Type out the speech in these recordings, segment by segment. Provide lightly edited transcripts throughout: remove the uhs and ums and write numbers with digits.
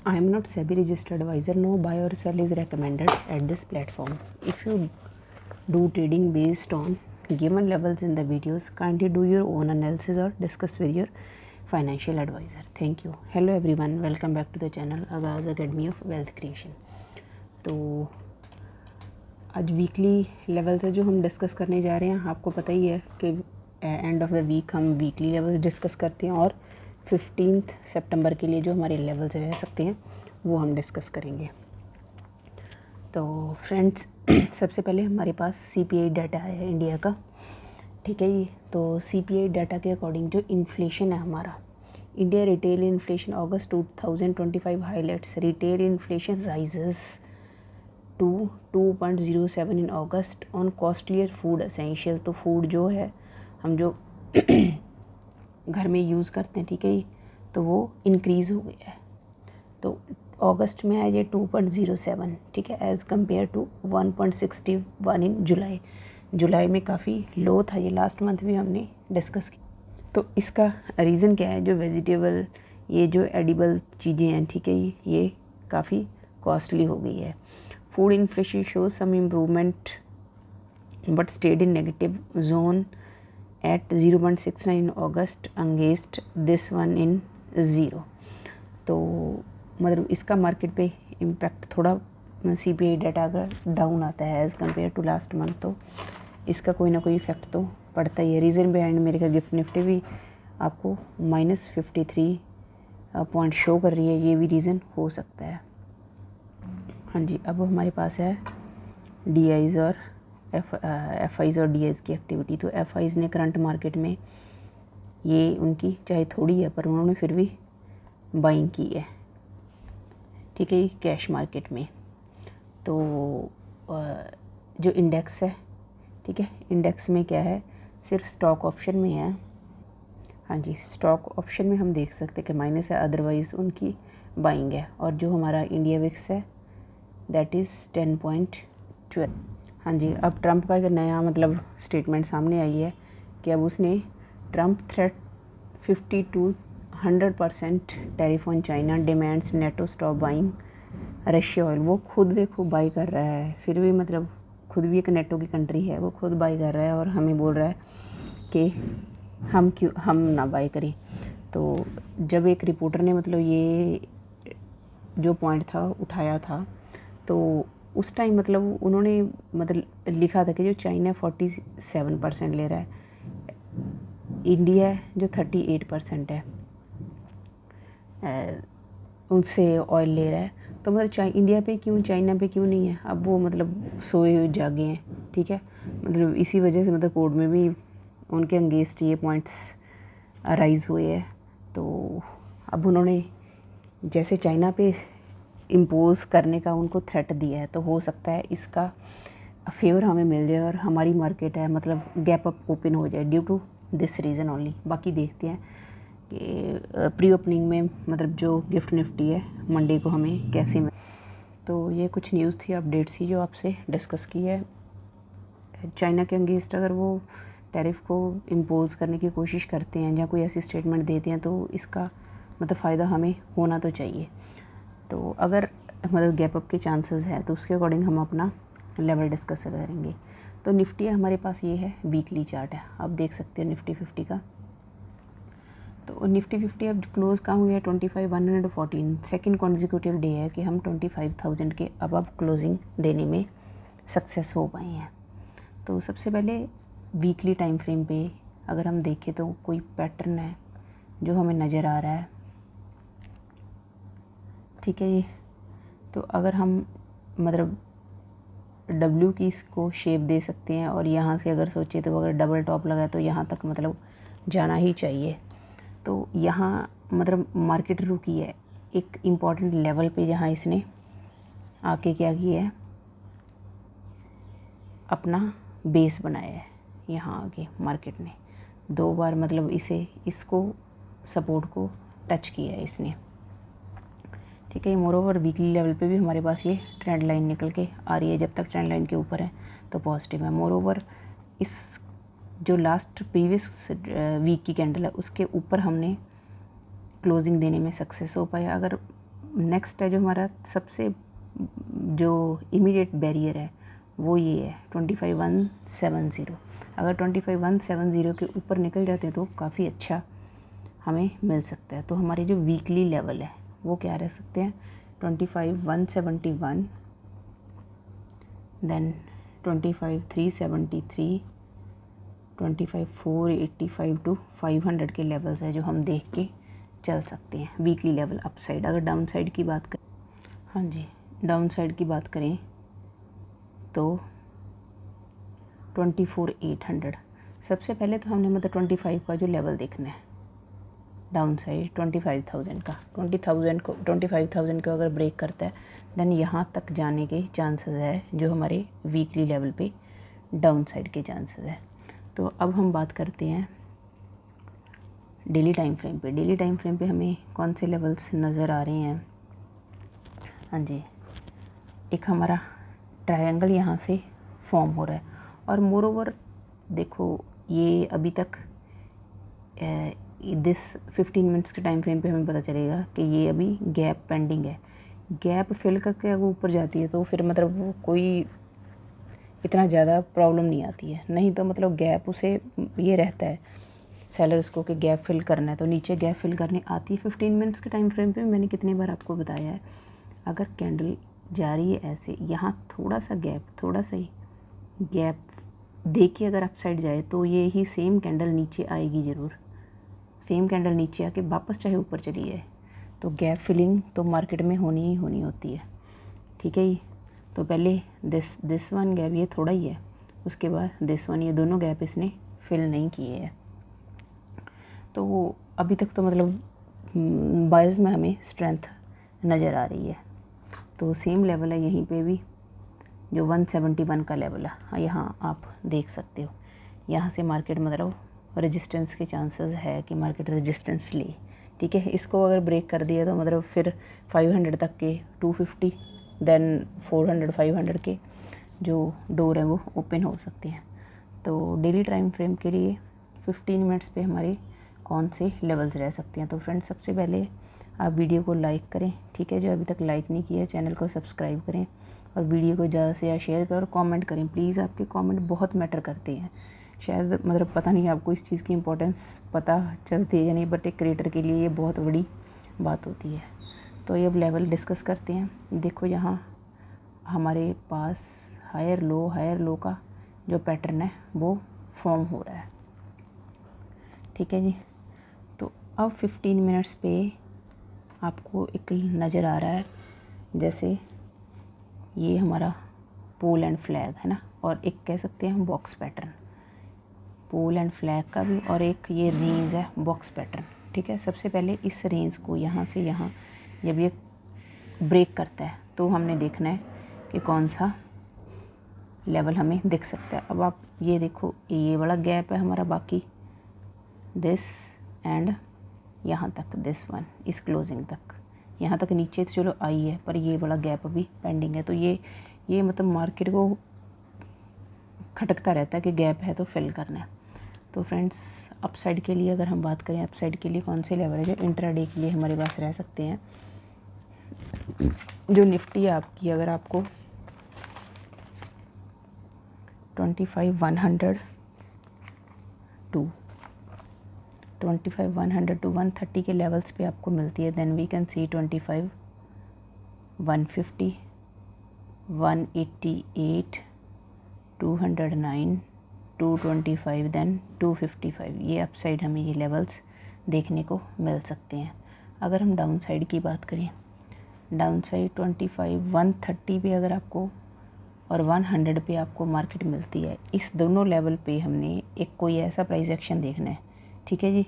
I am not SEBI registered advisor. No buy or sell is recommended at this platform. If you do trading based on given levels in the videos, kindly do your own analysis or discuss with your financial advisor. Thank you. Hello everyone, welcome back to the channel आगाज़ academy of wealth creation. तो आज weekly level से जो हम discuss करने जा रहे हैं, आपको पता ही है कि एंड ऑफ द वीक हम वीकली लेवल्स डिस्कस करते हैं और 15 सितंबर के लिए जो हमारे लेवल्स रह सकते हैं वो हम डिस्कस करेंगे। तो फ्रेंड्स, सबसे पहले हमारे पास सीपीआई डाटा है इंडिया का, ठीक है जी। तो सीपीआई डाटा के अकॉर्डिंग जो इन्फ्लेशन है हमारा, India retail inflation August 2025 highlights retail inflation rises to 2.07 in August on costlier food essential. तो फूड जो है हम जो घर में यूज़ करते हैं, ठीक है, तो वो इंक्रीज़ हो गया है। तो अगस्त में आया ये 2.07, ठीक है, एज़ कम्पेयर टू 1.61 इन जुलाई। जुलाई में काफ़ी लो था, ये लास्ट मंथ भी हमने डिस्कस की। तो इसका रीज़न क्या है? जो वेजिटेबल, ये जो एडिबल चीज़ें हैं, ठीक है, ये काफ़ी कॉस्टली हो गई है। Food inflation shows some improvement but stayed in negative zone at 0.69 in August against this one in 0। तो मतलब इसका मार्केट पे इम्पैक्ट थोड़ा सीपीआई डाटा अगर डाउन आता है as compare to last month, तो इसका कोई ना कोई इफेक्ट तो पड़ता ही है। रीज़न बिहाइंड मेरे का गिफ्ट निफ्टी भी आपको -53 पॉइंट शो कर रही है, ये भी रीज़न हो सकता है। हाँ जी, अब हमारे पास है डीआईज़ और एफ आईज़ और डीआईज़ की एक्टिविटी। तो एफ आईज़ ने करंट मार्केट में ये उनकी चाहे थोड़ी है पर उन्होंने फिर भी बाइंग की है, ठीक है, कैश मार्केट में। तो जो इंडेक्स है, ठीक है, इंडेक्स में क्या है, सिर्फ स्टॉक ऑप्शन में है। हाँ जी, स्टॉक ऑप्शन में हम देख सकते हैं कि माइनस है, अदरवाइज़ उनकी बाइंग है। और जो हमारा इंडिया विक्स है दैट इज़ 10.12। हाँ जी, अब ट्रंप का एक नया मतलब स्टेटमेंट सामने आई है कि अब उसने Trump threat 50 to 100% tariff on China demands NATO stop buying Russia oil. वो खुद देखो बाई कर रहा है, फिर भी मतलब खुद भी एक नेटो की कंट्री है, वो खुद बाई कर रहा है और हमें बोल रहा है कि हम ना बाई करें। तो जब एक रिपोर्टर ने मतलब ये जो पॉइंट था उठाया था, तो उस टाइम मतलब उन्होंने मतलब लिखा था कि जो चाइना 47% ले रहा है, इंडिया जो 38% है उनसे ऑयल ले रहा है। तो मतलब इंडिया पे क्यों, चाइना पे क्यों नहीं है? अब वो मतलब सोए हुए जागे हैं, ठीक है। मतलब इसी वजह से मतलब कोर्ट में भी उनके अगेंस्ट ये पॉइंट्स राइज हुए हैं। तो अब उन्होंने जैसे चाइना पे इम्पोज़ करने का उनको थ्रेट दिया है, तो हो सकता है इसका फेवर हमें मिल जाए और हमारी मार्केट है मतलब गैप अप ओपन हो जाए due to this reason only. बाकी देखते हैं कि प्री ओपनिंग में मतलब जो गिफ्ट निफ्टी है मंडे को हमें कैसे मिले। तो ये कुछ न्यूज़ थी, अपडेट्स थी जो आपसे डिस्कस की है। चाइना के अगेंस्ट अगर वो टैरिफ को इम्पोज़ करने की कोशिश करते हैं या कोई ऐसी स्टेटमेंट देते हैं, तो इसका मतलब फ़ायदा हमें होना तो चाहिए। तो अगर मतलब गैप अप के चांसेस है तो उसके अकॉर्डिंग हम अपना लेवल डिस्कस करेंगे। तो निफ्टी हमारे पास ये है, वीकली चार्ट है, आप देख सकते हैं निफ्टी 50 का। तो निफ्टी 50 अब क्लोज़ कहाँ हुई है, 25,114। सेकेंड कॉन्जिक्यूटिव डे है कि हम 25,000 के अब क्लोजिंग देने में सक्सेस हो पाए हैं। तो सबसे पहले वीकली टाइम फ्रेम पे अगर हम देखें तो कोई पैटर्न है जो हमें नज़र आ रहा है, ठीक है। ये तो अगर हम मतलब डब्ल्यू की इसको शेप दे सकते हैं और यहाँ से अगर सोचे तो अगर डबल टॉप लगाए तो यहाँ तक मतलब जाना ही चाहिए। तो यहाँ मतलब मार्केट रुकी है एक इम्पॉर्टेंट लेवल पे, जहाँ इसने आके क्या किया है, अपना बेस बनाया है। यहाँ आके मार्केट ने 2 बार मतलब इसको सपोर्ट को टच किया है इसने, ठीक है। मोर ओवर वीकली लेवल पे भी हमारे पास ये ट्रेंड लाइन निकल के आ रही है, जब तक ट्रेंड लाइन के ऊपर है तो पॉजिटिव है। मोर ओवर इस जो लास्ट प्रीवियस वीक की कैंडल है उसके ऊपर हमने क्लोजिंग देने में सक्सेस हो पाया। अगर नेक्स्ट है जो हमारा सबसे जो इमीडिएट बैरियर है वो ये है 25170। अगर 25170 के ऊपर निकल जाते हैं तो काफ़ी अच्छा हमें मिल सकता है। तो हमारे जो वीकली लेवल है वो क्या रह सकते हैं, 25171, देन 25373, 25485 टू 500 के लेवल्स है जो हम देख के चल सकते हैं वीकली लेवल अपसाइड। अगर डाउन साइड की बात करें, हाँ जी, डाउन साइड की बात करें तो 24800। सबसे पहले तो हमने मतलब 25 का जो लेवल देखना है डाउन साइड 25,000 का, 25,000 को अगर ब्रेक करता है देन यहाँ तक जाने के चांसेस है जो हमारे वीकली लेवल पे डाउन साइड के चांसेस है। तो अब हम बात करते हैं डेली टाइम फ्रेम पे। डेली टाइम फ्रेम पे हमें कौन से लेवल्स नज़र आ रहे हैं, हाँ जी, एक हमारा ट्रायंगल यहाँ से फॉर्म हो रहा है और मोर ओवर देखो ये अभी तक दिस 15 मिनट्स के टाइम फ्रेम पे हमें पता चलेगा कि ये अभी गैप पेंडिंग है। गैप फिल करके अगर ऊपर जाती है तो फिर मतलब वो कोई इतना ज़्यादा प्रॉब्लम नहीं आती है, नहीं तो मतलब गैप उसे ये रहता है सेलर्स को कि गैप फिल करना है तो नीचे गैप फिल करनी आती है 15 मिनट्स के टाइम फ्रेम पे। मैंने कितनी बार आपको बताया है, अगर कैंडल जा रही है ऐसे, यहाँ थोड़ा सा गैप, थोड़ा सा ही गैप देखिए अगर अपसाइड जाए तो ये ही सेम कैंडल नीचे आएगी ज़रूर, सेम कैंडल नीचे आके वापस चाहे ऊपर चली जाए। तो गैप फिलिंग तो मार्केट में होनी ही होनी होती है, ठीक है जी। तो पहले दिस वन गैप ये थोड़ा ही है, उसके बाद दिस वन, ये दोनों गैप इसने फिल नहीं किए हैं। तो वो अभी तक तो मतलब बायर्स में हमें स्ट्रेंथ नज़र आ रही है। तो सेम लेवल है यहीं पे भी जो 171 का लेवल है, यहाँ आप देख सकते हो। यहाँ से मार्केट मतलब रेजिस्टेंस के चांसेस है कि मार्केट रेजिस्टेंस ले, ठीक है। इसको अगर ब्रेक कर दिया तो मतलब फिर 500 तक के 250 देन 400 500 के जो डोर है वो ओपन हो सकते हैं। तो डेली टाइम फ्रेम के लिए 15 मिनट्स पे हमारे कौन से लेवल्स रह सकते हैं। तो फ्रेंड्स सबसे पहले आप वीडियो को लाइक करें, ठीक है, जो अभी तक लाइक नहीं किया चैनल को सब्सक्राइब करें और वीडियो को ज़्यादा से ज़्यादा शेयर करें और कमेंट करें प्लीज़। आपके कमेंट बहुत मैटर करते हैं, शायद मतलब पता नहीं आपको इस चीज़ की इम्पोर्टेंस पता चलती है या नहीं, बट एक क्रिएटर के लिए ये बहुत बड़ी बात होती है। तो ये अब लेवल डिस्कस करते हैं। देखो यहाँ हमारे पास हायर लो का जो पैटर्न है वो फॉर्म हो रहा है, ठीक है जी। तो अब 15 मिनट्स पे आपको एक नज़र आ रहा है जैसे ये हमारा पोल एंड फ्लैग है ना, और एक कह सकते हैं हम box pattern, pole and flag का भी, और एक ये रेंज है बॉक्स पैटर्न, ठीक है। सबसे पहले इस रेंज को यहाँ से यहाँ जब ये ब्रेक करता है तो हमने देखना है कि कौन सा लेवल हमें दिख सकता है। अब आप ये देखो ये बड़ा गैप है हमारा, बाकी दिस एंड यहाँ तक दिस वन इस क्लोजिंग तक, यहाँ तक नीचे तो चलो आई है पर ये बड़ा गैप अभी पेंडिंग है। तो ये मतलब मार्केट को खटकता रहता है कि गैप है तो फिल करना है। तो फ्रेंड्स अपसाइड के लिए अगर हम बात करें, अपसाइड के लिए कौन से लेवल है जो इंट्राडे के लिए हमारे पास रह सकते हैं। जो निफ्टी है आपकी, अगर आपको 25,100 टू 130 के लेवल्स पे आपको मिलती है, then we can see 25, 150, 188, 209, 225 then 255। ये अपसाइड हमें ये लेवल्स देखने को मिल सकते हैं। अगर हम डाउन साइड की बात करें, डाउन साइड 25, 130 पे अगर आपको और 100 पे आपको मार्केट मिलती है, इस दोनों लेवल पे हमने एक कोई ऐसा प्राइस एक्शन देखना है, ठीक है जी।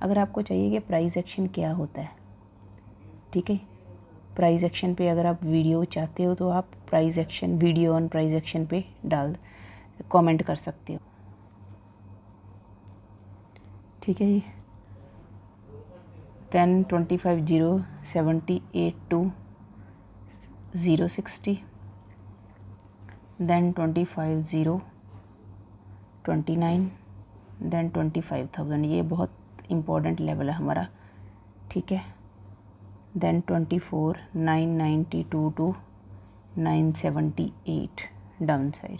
अगर आपको चाहिए कि प्राइस एक्शन क्या होता है, ठीक है, प्राइस एक्शन पे अगर आप वीडियो चाहते हो तो आप price action video on price action पे कमेंट कर सकते हो, ठीक है जी। 10, 25, 078 टू 060 देन 25, 0, 29 देन 25,000। ये बहुत इम्पोर्टेंट लेवल है हमारा, ठीक है। then 24,992 to 978 down side,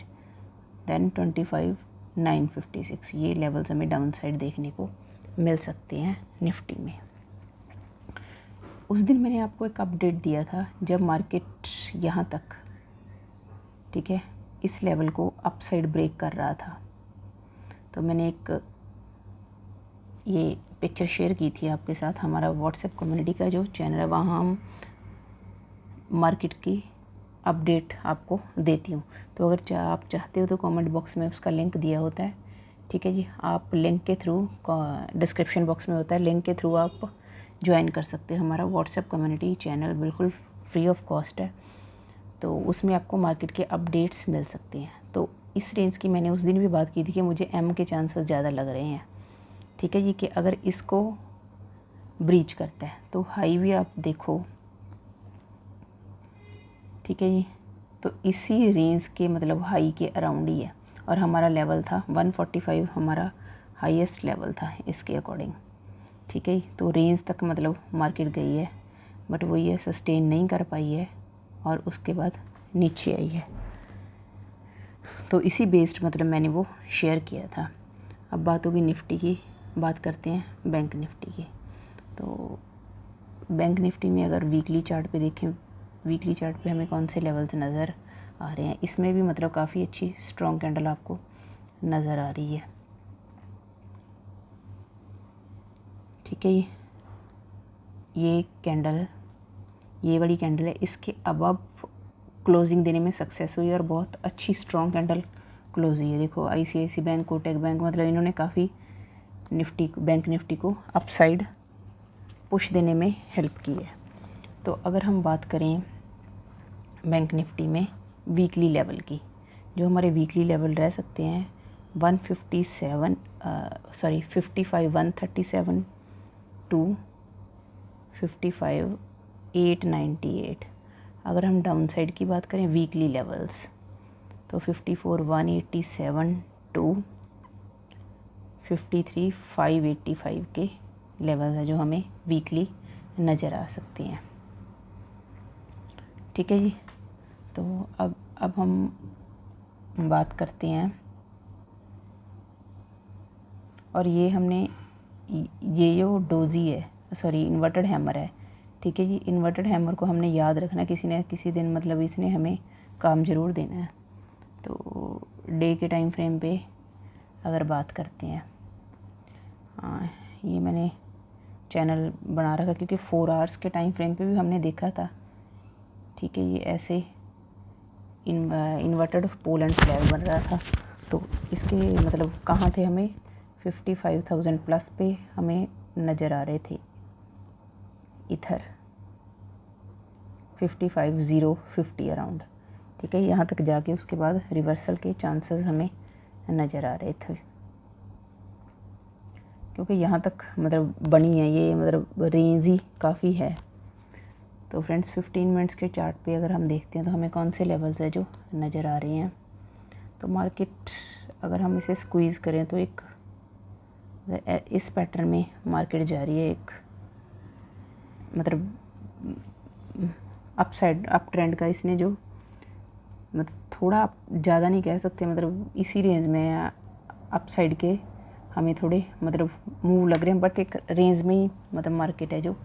then 25,956। ये लेवल्स हमें डाउन साइड देखने को मिल सकते हैं निफ्टी में। उस दिन मैंने आपको एक अपडेट दिया था जब मार्केट यहाँ तक, ठीक है, इस लेवल को अपसाइड ब्रेक कर रहा था, तो मैंने एक ये पिक्चर शेयर की थी आपके साथ। हमारा व्हाट्सएप कम्युनिटी का जो चैनल है वहाँ हम मार्केट की अपडेट आपको देती हूँ, तो अगर आप चाहते हो तो कमेंट बॉक्स में उसका लिंक दिया होता है, ठीक है जी। आप लिंक के थ्रू, डिस्क्रिप्शन बॉक्स में होता है, लिंक के थ्रू आप ज्वाइन कर सकते हो। हमारा व्हाट्सएप कम्युनिटी चैनल बिल्कुल फ्री ऑफ कॉस्ट है, तो उसमें आपको मार्केट के अपडेट्स मिल सकते हैं। तो इस रेंज की मैंने उस दिन भी बात की थी कि मुझे एम के चांसेस ज़्यादा लग रहे हैं, ठीक है जी, कि अगर इसको ब्रीच करता है तो हाई भी आप देखो, ठीक है जी, तो इसी रेंज के मतलब हाई के अराउंड ही है, और हमारा लेवल था 145, हमारा हाईएस्ट लेवल था इसके अकॉर्डिंग, ठीक है। तो रेंज तक मतलब मार्केट गई है, बट वो ये सस्टेन नहीं कर पाई है और उसके बाद नीचे आई है, तो इसी बेस्ड मतलब मैंने वो शेयर किया था। अब बात होगी निफ्टी की, बात करते हैं बैंक निफ्टी की। तो बैंक निफ्टी में अगर वीकली चार्ट पे देखें, वीकली चार्ट पे हमें कौन से लेवल्स नज़र आ रहे हैं, इसमें भी मतलब काफ़ी अच्छी स्ट्रॉन्ग कैंडल आपको नज़र आ रही है, ठीक है। ये कैंडल, ये बड़ी कैंडल है, इसके अबव क्लोजिंग देने में सक्सेस हुई और बहुत अच्छी स्ट्रॉन्ग कैंडल क्लोज हुई है। देखो ICICI बैंक, कोटक बैंक, मतलब इन्होंने काफ़ी निफ्टी, बैंक निफ्टी को अपसाइड पुश देने में हेल्प की है। तो अगर हम बात करें बैंक निफ्टी में वीकली लेवल की, जो हमारे वीकली लेवल रह सकते हैं 55,137 टू 55,898। अगर हम डाउन साइड की बात करें वीकली लेवल्स, तो 54,187 टू 53,585 के लेवल्स हैं जो हमें वीकली नज़र आ सकते हैं, ठीक है जी। तो अब हम बात करते हैं, और ये हमने ये जो डोजी है, सॉरी इन्वर्टेड हैमर है, ठीक है जी। इन्वर्टेड हैमर को हमने याद रखना, किसी न किसी दिन मतलब इसने हमें काम ज़रूर देना है। तो डे के टाइम फ्रेम पे अगर बात करते हैं, हाँ ये मैंने चैनल बना रखा क्योंकि 4 आवर्स के टाइम फ्रेम पे भी हमने देखा था, ठीक है। ये ऐसे इन्वर्टेड पोल एंड फ्लैग बन रहा था, तो इसके मतलब कहाँ थे, हमें 55,000 प्लस पे हमें नज़र आ रहे थे इधर 55,050 अराउंड, ठीक है। यहाँ तक जाके उसके बाद रिवर्सल के चांसेस हमें नज़र आ रहे थे, क्योंकि यहाँ तक मतलब बनी है ये, मतलब रेंज ही काफ़ी है। तो फ्रेंड्स 15 मिनट्स के चार्ट पे अगर हम देखते हैं तो हमें कौन से लेवल्स है जो नज़र आ रहे हैं। तो मार्केट अगर हम इसे स्क्वीज़ करें तो एक इस पैटर्न में मार्केट जा रही है, एक मतलब अपसाइड अप ट्रेंड का इसने जो मतलब थोड़ा ज़्यादा नहीं कह सकते, मतलब इसी रेंज में अपसाइड के हमें थोड़े मतलब मूव लग रहे हैं, बट एक रेंज में ही मतलब मार्केट है जो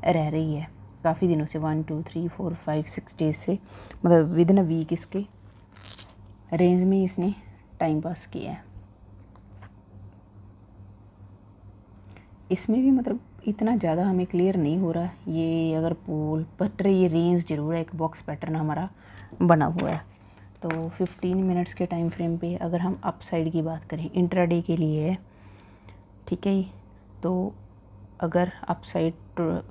रह रही है काफ़ी दिनों से, 1 2 3 4 5 6 डेज से, मतलब विद इन अ वीक इसके रेंज में इसने टाइम पास किया है। इसमें भी मतलब इतना ज़्यादा हमें क्लियर नहीं हो रहा ये, अगर पोल बट ये रेंज ज़रूर है, एक बॉक्स पैटर्न हमारा बना हुआ है। तो 15 मिनट्स के टाइम फ्रेम पे अगर हम अप साइड की बात करें इंट्राडे के लिए, ठीक है, तो अगर अप साइड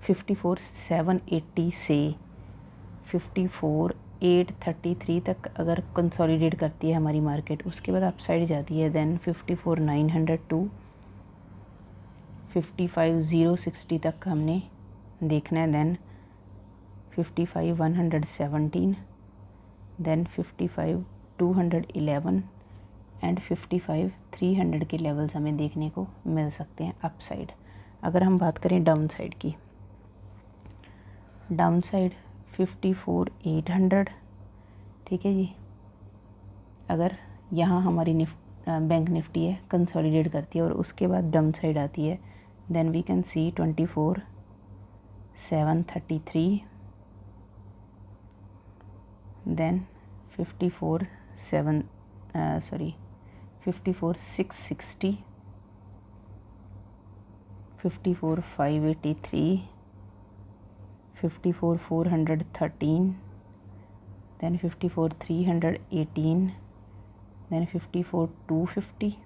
54,780 से 54,833 तक अगर कंसोलिडेट करती है हमारी मार्केट, उसके बाद अप साइड जाती है, देन 54,900 टू 55,060 तक हमने देखना है, देन 55,117, देन 55,211 एंड 55,300 के लेवल्स हमें देखने को मिल सकते हैं अप साइड। अगर हम बात करें डाउन साइड की, डाउन साइड 54,800, ठीक है जी। अगर यहाँ हमारी बैंक निफ्टी है कंसोलिडेट करती है और उसके बाद डाउन साइड आती है, then we can see 24,733, then 54,660, 54,583, 54,413, then 54,318, then 54,250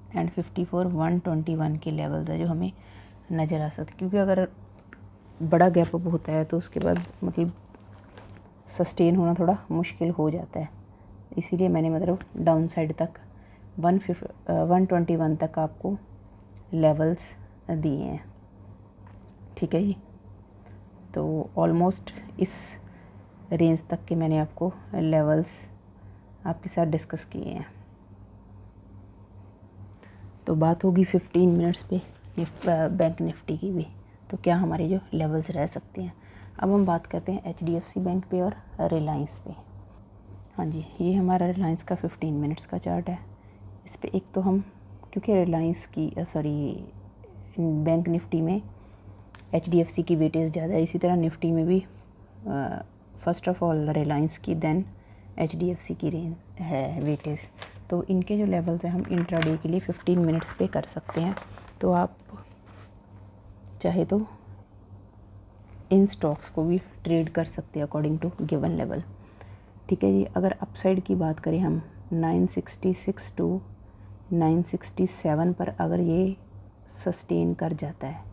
and 54,121 के लेवल्स है जो हमें नज़र आ सकते, क्योंकि अगर बड़ा गैप अप होता है तो उसके बाद मतलब सस्टेन होना थोड़ा मुश्किल हो जाता है। इसीलिए मैंने मतलब डाउन साइड तक 121 तक आपको लेवल्स दिए हैं, ठीक है जी। तो ऑलमोस्ट इस रेंज तक के मैंने आपको लेवल्स आपके साथ डिस्कस किए हैं। तो बात होगी 15 मिनट्स पे बैंक निफ्टी की भी, तो क्या हमारे जो लेवल्स रह सकते हैं। अब हम बात करते हैं HDFC बैंक पे और रिलायंस पे। हाँ जी, ये हमारा रिलायंस का 15 मिनट्स का चार्ट है। इस पे एक तो हम, क्योंकि रिलायंस की बैंक निफ्टी में HDFC की वेटेज ज़्यादा है, इसी तरह निफ्टी में भी फर्स्ट ऑफ ऑल रिलायंस की देन HDFC की रेंज है वेटेज। तो इनके जो लेवल्स हैं हम इंट्राडे के लिए 15 मिनट्स पे कर सकते हैं। तो आप चाहे तो इन स्टॉक्स को भी ट्रेड कर सकते हैं अकॉर्डिंग टू गिवन लेवल, ठीक है जी। अगर अपसाइड की बात करें हम 966 टू 967 पर अगर ये सस्टेन कर जाता है,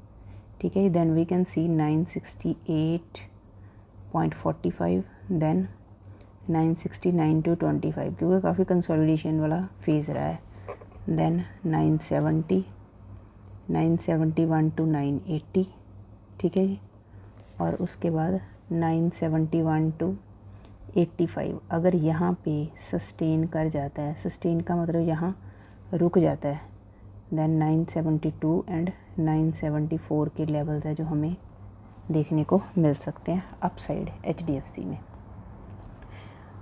ठीक है, then we can see 968.45, then 969 to 25, क्योंकि काफ़ी कंसोलिडेशन वाला फेज़ रहा है, देन 970, 971 टू 980, ठीक है जी। और उसके बाद 971 टू 85 अगर यहाँ पे सस्टेन कर जाता है, सस्टेन का मतलब यहाँ रुक जाता है, देन 972 एंड 974 के लेवल्स है जो हमें देखने को मिल सकते हैं अपसाइड HDFC में।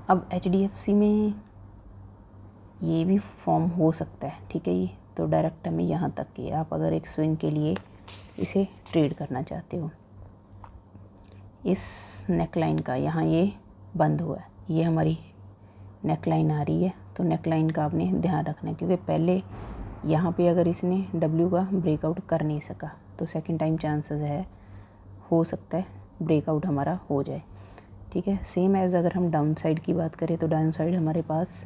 अब HDFC में ये भी फॉर्म हो सकता है, ठीक है, ये तो डायरेक्ट हमें यहाँ तक की आप अगर एक स्विंग के लिए इसे ट्रेड करना चाहते हो। इस नेकलाइन का यहाँ ये बंद हुआ है, ये हमारी नेकलाइन आ रही है, तो नेकलाइन का आपने ध्यान रखना है, क्योंकि पहले यहाँ पे अगर इसने W का ब्रेकआउट कर नहीं सका तो सेकंड टाइम चांसेस है, हो सकता है ब्रेकआउट हमारा हो जाए, ठीक है। सेम एज़ अगर हम डाउन साइड की बात करें तो डाउन साइड हमारे पास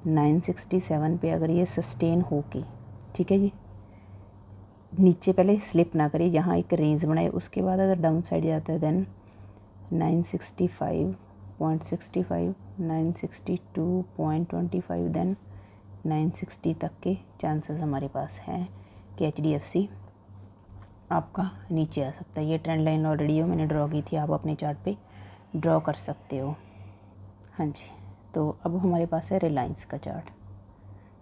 967 पे अगर ये सस्टेन हो के, ठीक है जी, नीचे पहले स्लिप ना करे, यहाँ एक रेंज बनाए, उसके बाद अगर डाउन साइड जाता है देन 965.65, 962.25, देन 960 तक के चांसेस हमारे पास हैं कि HDFC आपका नीचे आ सकता है। ये ट्रेंड लाइन ऑलरेडी मैंने ड्रॉ की थी, आप अपने चार्ट पे ड्रॉ कर सकते हो। हाँ जी, तो अब हमारे पास है रिलायंस का चार्ट।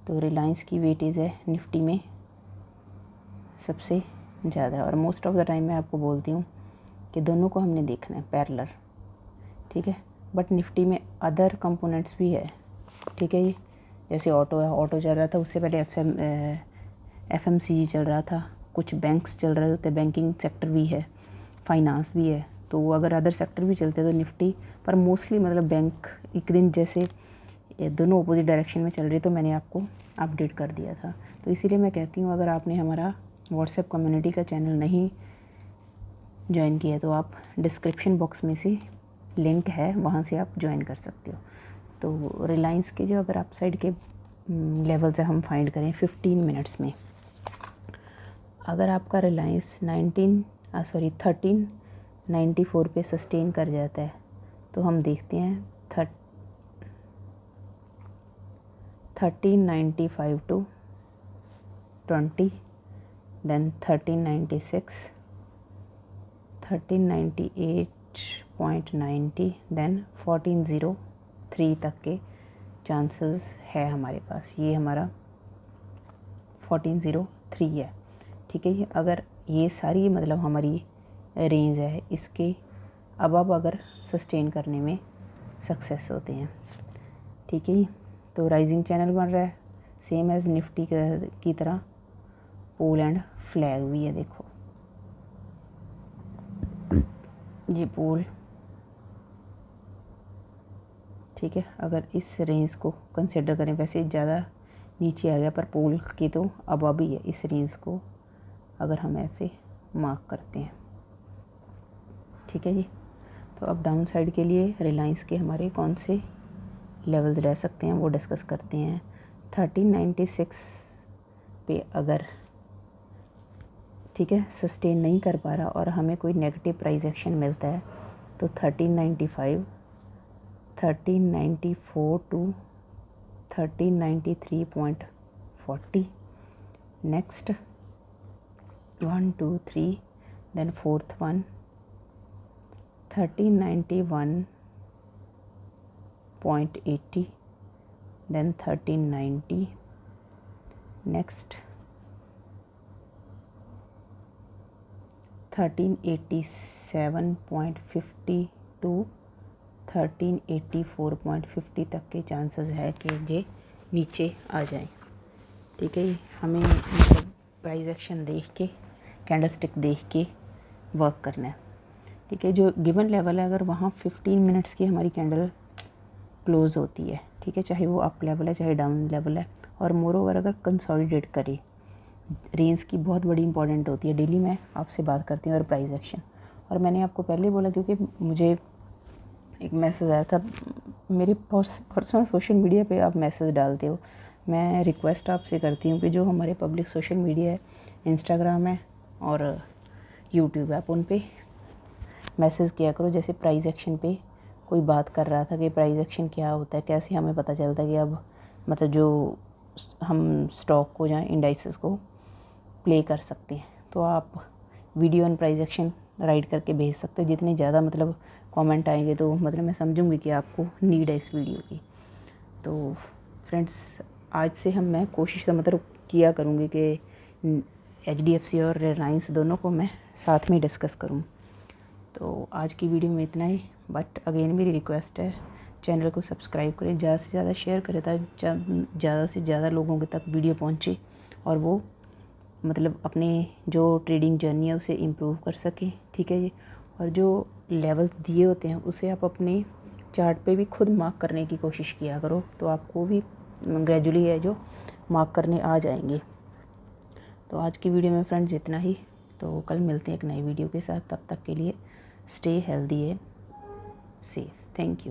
तो रिलायंस की वेटेज है निफ्टी में सबसे ज़्यादा है, और मोस्ट ऑफ द टाइम मैं आपको बोलती हूँ कि दोनों को हमने देखना है पैरेलल, ठीक है। बट निफ्टी में अदर कंपोनेंट्स भी है, ठीक है, ये जैसे ऑटो है, ऑटो चल रहा था, उससे पहले FMCG चल रहा था, कुछ बैंक्स चल रहे होते, बैंकिंग सेक्टर भी है, फाइनेंस भी है। तो अगर अदर सेक्टर भी चलते तो निफ्टी पर मोस्टली मतलब बैंक एक दिन जैसे दोनों अपोजिट डायरेक्शन में चल रही, तो मैंने आपको अपडेट कर दिया था। तो इसीलिए मैं कहती हूँ अगर आपने हमारा व्हाट्सएप कम्युनिटी का चैनल नहीं ज्वाइन किया तो आप डिस्क्रिप्शन बॉक्स में से लिंक है, वहाँ से आप ज्वाइन कर सकते हो। तो रिलायंस के जो अगर अपसाइड के लेवल्स है हम फाइंड करें 15 मिनट्स में, अगर आपका रिलायंस 1394 पे सस्टेन कर जाता है तो हम देखते हैं 1395 टू 20, देन 1396, 1398.90, देन 1403 तक के चांसेस है हमारे पास। ये हमारा 1403 है, ठीक है। ये अगर ये सारी मतलब हमारी रेंज है इसके अब अगर सस्टेन करने में सक्सेस होते हैं। ठीक है जी, तो राइजिंग चैनल बन रहा है सेम एज निफ्टी की तरह, पोल एंड फ्लैग भी है। देखो ये पोल, ठीक है, अगर इस रेंज को कंसिडर करें, वैसे ज़्यादा नीचे आ गया पर पोल की तो अब ही है। इस रेंज को अगर हम ऐसे मार्क करते हैं, ठीक है जी, तो अब डाउन साइड के लिए रिलायंस के हमारे कौन से लेवल्स रह सकते हैं वो डिस्कस करते हैं। 1396 पे अगर, ठीक है, सस्टेन नहीं कर पा रहा और हमें कोई नेगेटिव प्राइस एक्शन मिलता है तो 1395, 1394 to 1393.40, next 1 2 3, then fourth one 1391.80, then 1390, next 1387.50 to 1384.50 तक के चांसेस है कि ये नीचे आ जाए। ठीक है, हमें मतलब प्राइस एक्शन देख के, कैंडलस्टिक देख के वर्क करना है। ठीक है, जो गिवन लेवल है अगर वहाँ 15 मिनट्स की हमारी कैंडल क्लोज होती है, ठीक है, चाहे वो अप लेवल है चाहे डाउन लेवल है, और मोर ओवर अगर कंसोलिडेट करे, रेंज की बहुत बड़ी इंपॉर्टेंट होती है। डेली मैं आपसे बात करती हूँ और प्राइस एक्शन, और मैंने आपको पहले बोला क्योंकि मुझे एक मैसेज आया था, मेरे पर्सनल सोशल मीडिया पे आप मैसेज डालते हो, मैं रिक्वेस्ट आपसे करती हूँ कि जो हमारे पब्लिक सोशल मीडिया है, इंस्टाग्राम है और यूट्यूब है, आप उन पे मैसेज किया करो। जैसे प्राइस एक्शन पे कोई बात कर रहा था कि प्राइस एक्शन क्या होता है, कैसे हमें पता चलता है कि अब मतलब जो हम स्टॉक को या इंडाइसेस को प्ले कर सकते हैं, तो आप video on price action right करके भेज सकते हो। जितने ज़्यादा मतलब कमेंट आएंगे तो मतलब मैं समझूंगी कि आपको नीड है इस वीडियो की। तो फ्रेंड्स, आज से मैं कोशिश मतलब किया करूँगी कि HDFC और रिलायंस दोनों को मैं साथ में डिस्कस करूँ। तो आज की वीडियो में इतना ही, बट अगेन मेरी रिक्वेस्ट है चैनल को सब्सक्राइब करें, ज़्यादा से ज़्यादा शेयर करें ताकि ज़्यादा से ज़्यादा लोगों के तक वीडियो पहुँचे और वो मतलब अपने जो ट्रेडिंग जर्नी है उसे इम्प्रूव कर सकें। ठीक है जी, और जो लेवल्स दिए होते हैं उसे आप अपने चार्ट पे भी खुद मार्क करने की कोशिश किया करो, तो आपको भी ग्रेजुअली है जो मार्क करने आ जाएंगे। तो आज की वीडियो में फ्रेंड्स इतना ही, तो कल मिलते हैं एक नई वीडियो के साथ। तब तक के लिए stay healthy and safe. Thank you.